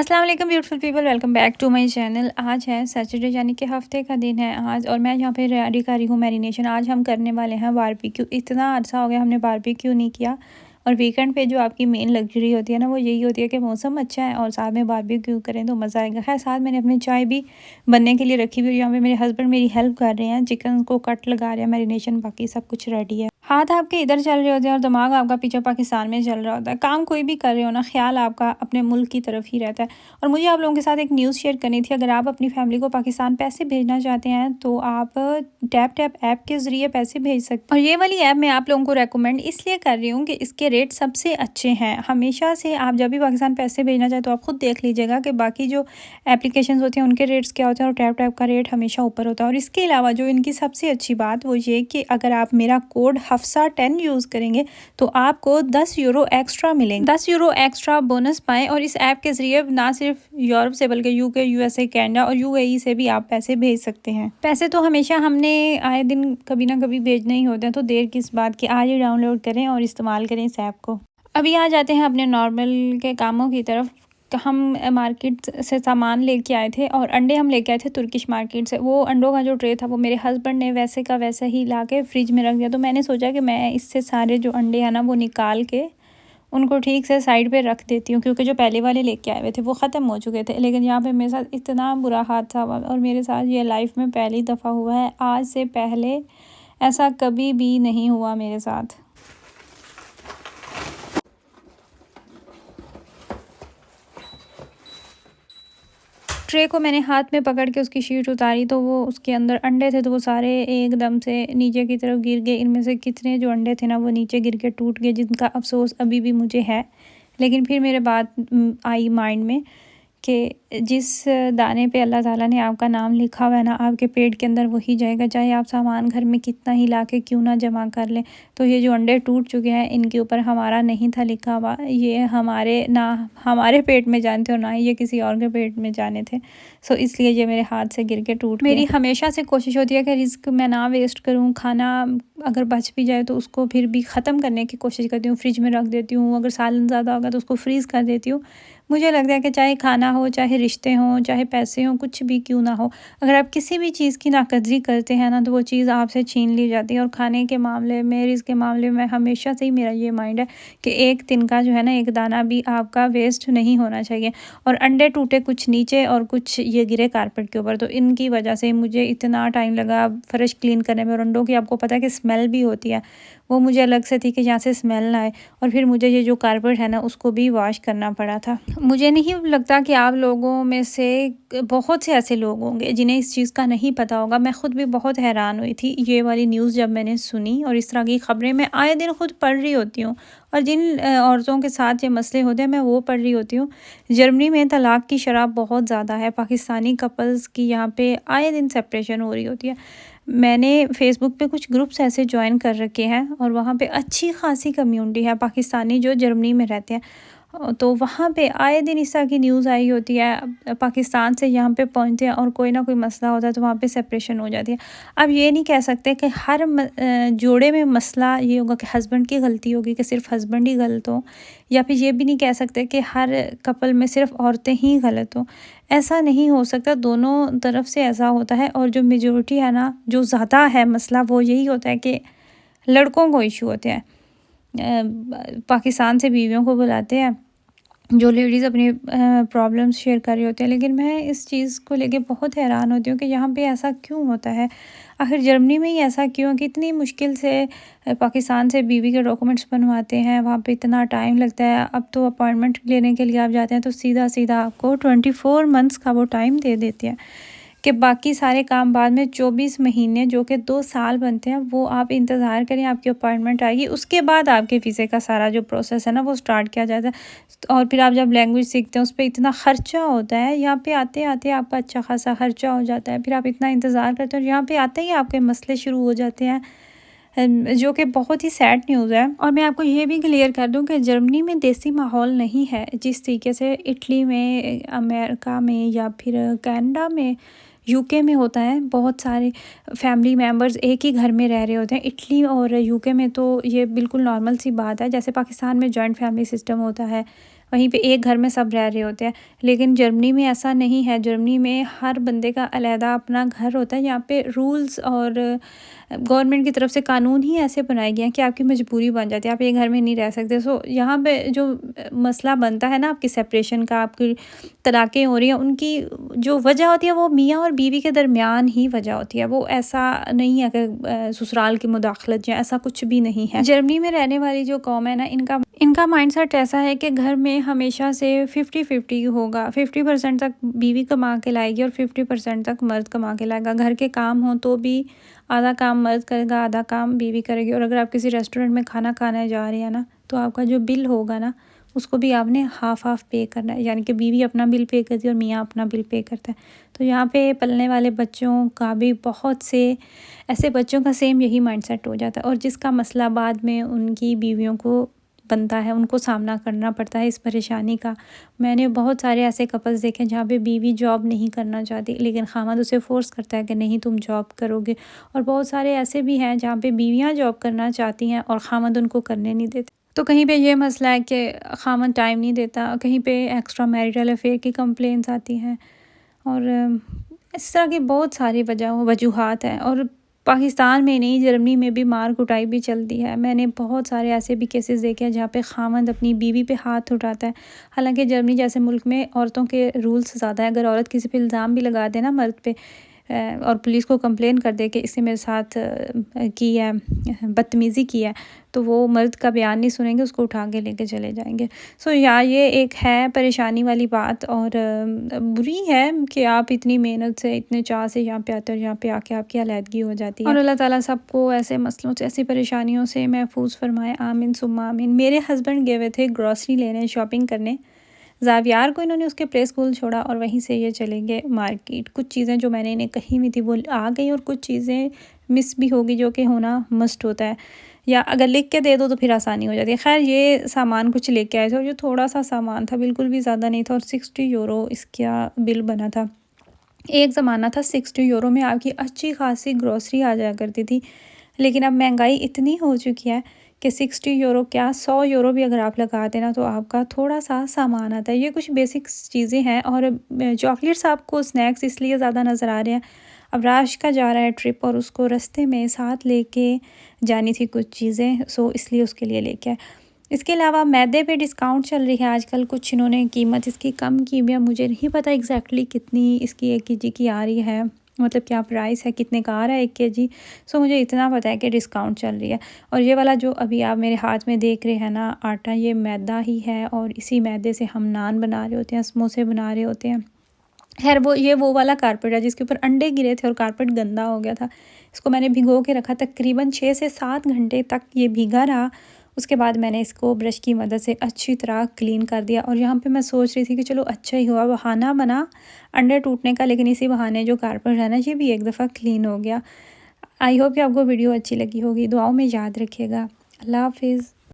अस्सलाम वालेकुम beautiful people, welcome back to my channel. आज है सैटरडे यानी कि हफ्ते का दिन है आज, और मैं यहाँ पे रेडी कर रही हूँ मैरिनेशन। आज हम करने वाले हैं बारबेक्यू। इतना अर्सा हो गया हमने बारबेक्यू नहीं किया। और वीकेंड पे जो आपकी मेन लग्जरी होती है ना, वो यही होती है कि मौसम अच्छा है और साथ में बारबेक्यू करें तो मज़ा आएगा। खैर, साथ मैंने अपनी चाय भी बनने के लिए रखी हुई है। यहाँ पे मेरे हस्बैंड मेरी हेल्प कर रहे हैं, चिकन को कट लगा रहे हैं, मैरिनेशन बाकी सब कुछ रेडी है। हाथ आपके इधर चल रहे होते हैं और दिमाग आपका पीछे पाकिस्तान में चल रहा होता है। काम कोई भी कर रहे हो ना, ख्याल आपका अपने मुल्क की तरफ ही रहता है। और मुझे आप लोगों के साथ एक न्यूज़ शेयर करनी थी। अगर आप अपनी फैमिली को पाकिस्तान पैसे भेजना चाहते हैं तो आप टैप टैप ऐप के ज़रिए पैसे भेज सकते हैं। और ये वाली ऐप मैं आप लोगों को रेकमेंड इसलिए कर रही हूँ कि इसके रेट सबसे अच्छे हैं। हमेशा से आप जब भी पाकिस्तान पैसे भेजना चाहें तो आप खुद देख लीजिएगा कि बाकी जो एप्लीकेशन होते हैं उनके रेट्स क्या होते हैं, और टैप टैप का रेट हमेशा ऊपर होता है। और इसके अलावा जो इनकी सबसे अच्छी बात वो ये कि अगर आप मेरा कोड हफ्सा 10 यूज़ करेंगे तो आपको 10 यूरो एक्स्ट्रा मिलेंगे। 10 यूरो एक्स्ट्रा बोनस पाएँ। और इस ऐप के ज़रिए ना सिर्फ यूरोप से बल्कि यूके, यूएसए, कनाडा और यूएई से भी आप पैसे भेज सकते हैं। पैसे तो हमेशा हमने आए दिन कभी ना कभी भेजने ही होते हैं, तो देर किस बात की, आज ही डाउनलोड करें और इस्तेमाल करें इस ऐप को। अभी आ जाते हैं अपने नॉर्मल के कामों की तरफ। हम मार्केट से सामान लेके आए थे और अंडे हम लेके आए थे तुर्किश मार्केट से। वो अंडों का जो ट्रे था वो मेरे हस्बैंड ने वैसे का वैसा ही ला के फ्रिज में रख दिया। तो मैंने सोचा कि मैं इससे सारे जो अंडे हैं ना वो निकाल के उनको ठीक से साइड पे रख देती हूँ, क्योंकि जो पहले वाले लेके आए हुए थे वो ख़त्म हो चुके थे। लेकिन यहाँ पे मेरे साथ इतना बुरा हादसा हुआ, और मेरे साथ ये लाइफ में पहली दफ़ा हुआ है। आज से पहले ऐसा कभी भी नहीं हुआ मेरे साथ। ट्रे को मैंने हाथ में पकड़ के उसकी शीट उतारी तो वो उसके अंदर अंडे थे, तो वो सारे एकदम से नीचे की तरफ गिर गए। इनमें से कितने जो अंडे थे ना वो नीचे गिर के टूट गए, जिनका अफसोस अभी भी मुझे है। लेकिन फिर मेरे बात आई माइंड में कि जिस दाने पे अल्लाह ताला ने आपका नाम लिखा हुआ है ना, आपके पेट के अंदर वही जाएगा, चाहे आप सामान घर में कितना ही ला के क्यों ना जमा कर लें। तो ये जो अंडे टूट चुके हैं इनके ऊपर हमारा नहीं था लिखा हुआ। ये हमारे ना हमारे पेट में जाने थे और ना ही ये किसी और के पेट में जाने थे। सो इसलिए ये मेरे हाथ से गिर के टूट मेरी हमेशा से कोशिश होती है कि रिस्क मैं ना वेस्ट करूँ। खाना अगर बच भी जाए तो उसको फिर भी ख़त्म करने की कोशिश करती हूँ, फ्रिज में रख देती हूँ। अगर सालन ज़्यादा होगा तो उसको फ्रीज़ कर देती हूँ। मुझे लगता है कि चाहे खाना हो, चाहे रिश्ते हों, चाहे पैसे हों, कुछ भी क्यों ना हो, अगर आप किसी भी चीज़ की नाकदरी करते हैं ना तो वो चीज़ आपसे छीन ली जाती है। और खाने के मामले में, रिज़्क के मामले में हमेशा से ही मेरा ये माइंड है कि एक तिनका जो है ना, एक दाना भी आपका वेस्ट नहीं होना चाहिए। और अंडे टूटे कुछ नीचे और कुछ ये गिरे कारपेट के ऊपर, तो इनकी वजह से मुझे इतना टाइम लगा फ़र्श क्लीन करने में। और अंडों की आपको पता है कि स्मेल भी होती है, वो मुझे अलग से थी कि यहाँ से स्मेल ना आए। और फिर मुझे ये जो कारपेट है ना उसको भी वॉश करना पड़ा था। मुझे नहीं लगता कि आप लोगों में से बहुत से ऐसे लोग होंगे जिन्हें इस चीज़ का नहीं पता होगा। मैं खुद भी बहुत हैरान हुई थी ये वाली न्यूज़ जब मैंने सुनी, और इस तरह की ख़बरें मैं आए दिन खुद पढ़ रही होती हूँ। और जिन औरतों के साथ ये मसले होते हैं मैं वो पढ़ रही होती हूँ। जर्मनी में तलाक़ की शरह बहुत ज़्यादा है। पाकिस्तानी कपल्स की यहाँ पे आए दिन सेपरेशन हो रही होती है। मैंने फ़ेसबुक पे कुछ ग्रुप्स ऐसे जॉइन कर रखे हैं और वहाँ पे अच्छी खासी कम्युनिटी है पाकिस्तानी जो जर्मनी में रहते हैं। तो वहाँ पे आए दिन इस तरह की न्यूज़ आई होती है। पाकिस्तान से यहाँ पे पहुँचते हैं और कोई ना कोई मसला होता है तो वहाँ पे सेपरेशन हो जाती है। अब ये नहीं कह सकते कि हर जोड़े में मसला ये होगा कि हस्बैंड की गलती होगी, कि सिर्फ हस्बैंड ही गलत हो, या फिर ये भी नहीं कह सकते कि हर कपल में सिर्फ औरतें ही गलत हों। ऐसा नहीं हो सकता, दोनों तरफ से ऐसा होता है। और जो मेजॉरिटी है ना, जो ज़्यादा है मसला, वो यही होता है कि लड़कों को इशू होते हैं। पाकिस्तान से बीवियों को बुलाते हैं जो लेडीज़ अपनी प्रॉब्लम्स शेयर कर रही होती हैं। लेकिन मैं इस चीज़ को लेके बहुत हैरान होती हूँ कि यहाँ पे ऐसा क्यों होता है। आखिर जर्मनी में ही ऐसा क्यों कि इतनी मुश्किल से पाकिस्तान से बीवी के डॉक्यूमेंट्स बनवाते हैं, वहाँ पे इतना टाइम लगता है। अब तो अपॉइंटमेंट लेने के लिए आप जाते हैं तो सीधा सीधा आपको 24 मंथ्स का वो टाइम दे देते हैं कि बाकी सारे काम बाद में 24 महीने जो कि 2 साल बनते हैं वो आप इंतज़ार करें, आपकी अपॉइंटमेंट आएगी, उसके बाद आपके वीज़े का सारा जो प्रोसेस है ना वो स्टार्ट किया जाता है। और फिर आप जब लैंग्वेज सीखते हैं उस पर इतना ख़र्चा होता है। यहाँ पे आते आते आपका अच्छा खासा ख़र्चा हो जाता है, फिर आप इतना इंतज़ार करते हैं और यहाँ पे आते ही आपके मसले शुरू हो जाते हैं, जो कि बहुत ही सैड न्यूज़ है। और मैं आपको ये भी क्लियर कर दूं कि जर्मनी में देसी माहौल नहीं है जिस तरीके से इटली में, अमेरिका में या फिर कनाडा में, यूके में होता है। बहुत सारे फैमिली मेम्बर्स एक ही घर में रह रहे होते हैं। इटली और यूके में तो ये बिल्कुल नॉर्मल सी बात है। जैसे पाकिस्तान में जॉइंट फैमिली सिस्टम होता है, वहीं पे एक घर में सब रह रहे होते हैं। लेकिन जर्मनी में ऐसा नहीं है। जर्मनी में हर बंदे का अलहदा अपना घर होता है। यहाँ पे रूल्स और गवर्नमेंट की तरफ से कानून ही ऐसे बनाए गए हैं कि आपकी मजबूरी बन जाती है, आप एक घर में नहीं रह सकते। सो यहाँ पे जो मसला बनता है ना आपकी सेपरेशन का, आपकी तलाक़ें हो रही हैं, उनकी जो वजह होती है वो मियाँ और बीवी के दरमियान ही वजह होती है। वो ऐसा नहीं है कि ससुराल की मुदाखलत या ऐसा कुछ भी नहीं है। जर्मनी में रहने वाली जो कौम है ना, इनका माइंडसेट ऐसा है कि घर में हमेशा से 50-50 होगा। 50% तक बीवी कमा के लाएगी और 50% तक मर्द कमा के लाएगा। घर के काम हो तो भी आधा काम मर्द करेगा, आधा काम बीवी करेगी। और अगर आप किसी रेस्टोरेंट में खाना खाने जा रहे हैं ना, तो आपका जो बिल होगा ना, उसको भी आपने हाफ पे करना है। यानी कि बीवी अपना बिल पे करती है और मियाँ अपना बिल पे करता है। तो यहाँ पे पलने वाले बच्चों का भी बहुत से ऐसे बच्चों का सेम यही माइंडसेट हो जाता है, और जिसका मसला बाद में उनकी बीवियों को बनता है, उनको सामना करना पड़ता है इस परेशानी का। मैंने बहुत सारे ऐसे कपल्स देखे जहाँ पे बीवी जॉब नहीं करना चाहती, लेकिन खामद उसे फ़ोर्स करता है कि नहीं तुम जॉब करोगे। और बहुत सारे ऐसे भी हैं जहाँ पे बीवियाँ जॉब करना चाहती हैं और खामद उनको करने नहीं देते। तो कहीं पे ये मसला है कि खामद टाइम नहीं देता, कहीं पे एक्स्ट्रा मैरिटल अफेयर की कंप्लेंट्स आती हैं, और इस तरह की बहुत सारी वजूहात हैं। और पाकिस्तान में नहीं, जर्मनी में भी मार कुटाई भी चलती है। मैंने बहुत सारे ऐसे भी केसेस देखे हैं जहाँ पे खामद अपनी बीवी पे हाथ उठाता है। हालांकि जर्मनी जैसे मुल्क में औरतों के रूल्स ज़्यादा है। अगर औरत किसी पे इल्ज़ाम भी लगा दे ना मर्द पे, और पुलिस को कंप्लेन कर दे कि इसने मेरे साथ की है, बदतमीज़ी की है, तो वो मर्द का बयान नहीं सुनेंगे, उसको उठा के लेके चले जाएंगे। सो यार ये एक है परेशानी वाली बात, और बुरी है कि आप इतनी मेहनत से, इतने चाह से यहाँ पे आते हो और यहाँ पे आके आपकी अलहदगी हो जाती है। और अल्लाह ताला सबको ऐसे मसलों से, ऐसी परेशानियों से महफूज फरमाए, आमीन सुम्मा आमीन। मेरे हस्बैंड गए हुए थे ग्रॉसरी लेने, शॉपिंग करने। ज़ावियार को इन्होंने उसके प्ले स्कूल छोड़ा और वहीं से ये चले गए मार्केट। कुछ चीज़ें जो मैंने इन्हें कही हुई थी वो आ गई, और कुछ चीज़ें मिस भी होगी जो कि होना मस्ट होता है, या अगर लिख के दे दो तो फिर आसानी हो जाती है। खैर ये सामान कुछ लेके आए थे, और जो थोड़ा सा सामान था, बिल्कुल भी ज़्यादा नहीं था, और 60 यूरो इसका बिल बना था। एक ज़माना था 60 यूरो में आपकी अच्छी खासी ग्रॉसरी आ जाया करती थी, लेकिन अब महंगाई इतनी हो चुकी है कि 60 यूरो क्या, 100 यूरो भी अगर आप लगा देना तो आपका थोड़ा सा सामान आता है। ये कुछ बेसिक चीज़ें हैं। और चॉकलेट्स आपको स्नैक्स इसलिए ज़्यादा नज़र आ रहे हैं, अब राश का जा रहा है ट्रिप, और उसको रास्ते में साथ लेके जानी थी कुछ चीज़ें, सो इसलिए उसके लिए लेके आए। इसके अलावा मैदे पे डिस्काउंट चल रही है आजकल, कुछ इन्होंने कीमत इसकी कम की है। मुझे नहीं पता एग्जैक्टली कितनी इसकी 1 केजी की आ रही है, मतलब क्या प्राइस है, कितने का आ रहा है 1 केजी। सो मुझे इतना पता है कि डिस्काउंट चल रही है। और ये वाला जो अभी आप मेरे हाथ में देख रहे हैं ना आटा, ये मैदा ही है, और इसी मैदे से हम नान बना रहे होते हैं, समोसे बना रहे होते हैं। खैर वो वाला कारपेट है जिसके ऊपर अंडे गिरे थे और कारपेट गंदा हो गया था। इसको मैंने भिगो के रखा, तकरीबन 6 से 7 घंटे तक ये भीगा रहा। उसके बाद मैंने इसको ब्रश की मदद से अच्छी तरह क्लीन कर दिया। और यहाँ पे मैं सोच रही थी कि चलो अच्छा ही हुआ, बहाना बना अंडे टूटने का, लेकिन इसी बहाने जो कारपेट है ना, ये भी एक दफ़ा क्लीन हो गया। आई होप कि आपको वीडियो अच्छी लगी होगी। दुआओं में याद रखिएगा। अल्लाह हाफिज़।